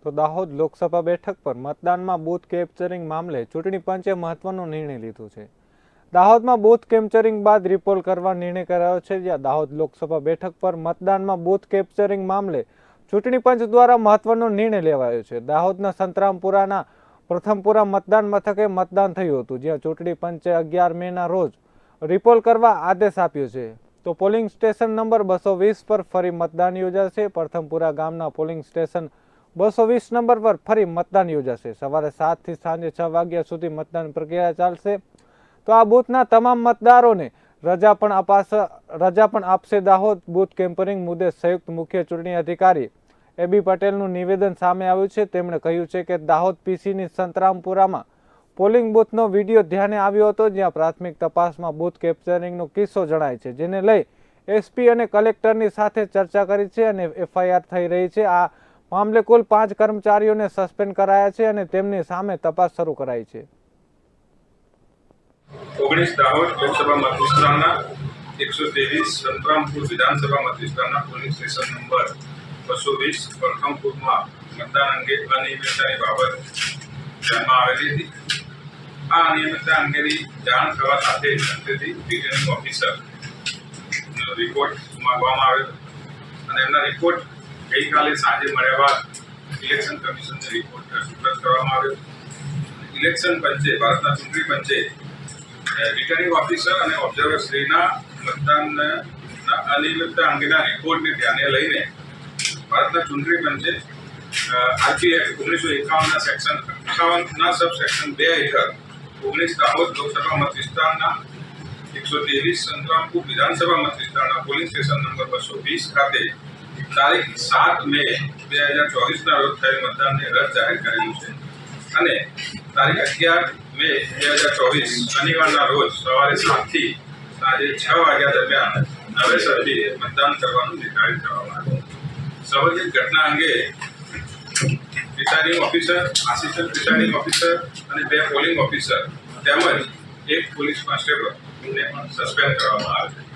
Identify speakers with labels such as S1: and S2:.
S1: તો દાહોદ લોકસભા બેઠક પર મતદાનમાં બૂથ કેપ્ચરિંગ મામલે ચૂંટણી પંચે મહત્વનો નિર્ણય લીધો છે। દાહોદમાં બૂથ કેપ્ચરિંગ બાદ રિપોલ કરવા નિર્ણય કરાયો છે। જ્યાં દાહોદ લોકસભા બેઠક પર મતદાનમાં બૂથ કેપ્ચરિંગ મામલે ચૂંટણી પંચ દ્વારા મહત્વનો નિર્ણય લેવાયો છે। દાહોદના સંતરામપુરાના પ્રથમપુરા મતદાન મથકે મતદાન થયું હતું, જ્યાં ચૂંટણી પંચે 11 મેના રોજ રિપોલ કરવા આદેશ આપ્યો છે। તો પોલિંગ સ્ટેશન નંબર 220 પર ફરી મતદાન યોજાશે। પ્રથમપુરા ગામના પોલિંગ સ્ટેશન 220 નંબર પર ફરી મતદાન યોજાશે। સવારે 7 થી સાંજે 6 વાગ્યા સુધી મતદાન પ્રક્રિયા ચાલશે। તો આ બૂથના તમામ મતદારોને રજા પણ આપશે। દાહોદ બૂથ કેમ્પરિંગ મુદ્દે સંયુક્ત મુખ્ય ચૂંટણી અધિકારી એબી પટેલનું નિવેદન સામે આવ્યું છે। તેમણે કહ્યું છે કે દાહોદ પીસીની સંતરામપુરામાં પોલિંગ બૂથનો વિડીયો ધ્યાને આવ્યો હતો, જ્યાં પ્રાથમિક તપાસમાં બૂથ કેપ્ચરિંગનો કિસ્સો જણાય છે, જેને લઈ એસપી અને કલેક્ટરની સાથે ચર્ચા કરી છે અને એફઆઈઆર થઈ રહી છે। આ મામલે કુલ 5 કર્મચારીઓને સસ્પેન્ડ કરાયા છે અને તેમની સામે તપાસ શરૂ કરાઈ છે।
S2: 19 દાહોદ લોકસભા મત વિસ્તારના 123 સંતરામપુર વિધાનસભા મત વિસ્તારના પોલિંગ સ્ટેશન નંબર 220 પ્રથમપુરમાં મતદાન અંગે અનિયમિતતાની બાબત ધ્યાનમાં આવેલી હતી। આ અનિયમિતતા અંગેની જાણ થવા સાથે રિટર્નિંગ ઓફિસરનો રિપોર્ટ માંગવામાં આવ્યો અને એમના રિપોર્ટ ગઈકાલે સાંજે મળ્યા બાદ ઇલેક્શન કમિશનને રિપોર્ટ સુપ્રત કરવામાં આવ્યો। ઇલેક્શન પંચે, ભારતના ચૂંટણી પંચે રિટર્નિંગ ઓફિસર અને ઓબ્ઝર્વર શ્રીના મતદાનના અનિયમિતતા અંગેના રિપોર્ટને ધ્યાને લઈને ભારતના ચૂંટણી પંચે આરપી એક્ટ 1951ના સેક્શન 58ના સબ સેક્શન 2 હેઠળ 19 દાહોદ લોકસભા મત વિસ્તારના 123 સંતરામપુર વિધાનસભા મત વિસ્તારના પોલિંગ સ્ટેશન નંબર 220 ખાતે તારીખ 7 મે 2024ના રોજ થયેલ મતદાનને રદ જાહેર કરેલું છે અને તારીખ 11 મે 2024 શનિવારના રોજ સવારે 7 થી સાંજે 6 વાગ્યા દરમિયાન નવેસરથી મતદાન કરવાનું નિર્ધારિત કરવામાં આવ્યું। સંબંધિત ઘટના અંગે presiding officer, assistant presiding officer અને 2 પોલિંગ ઓફિસર તેમજ 1 પોલીસ કોન્સ્ટેબલને પણ સસ્પેન્ડ કરવામાં આવ્યા છે।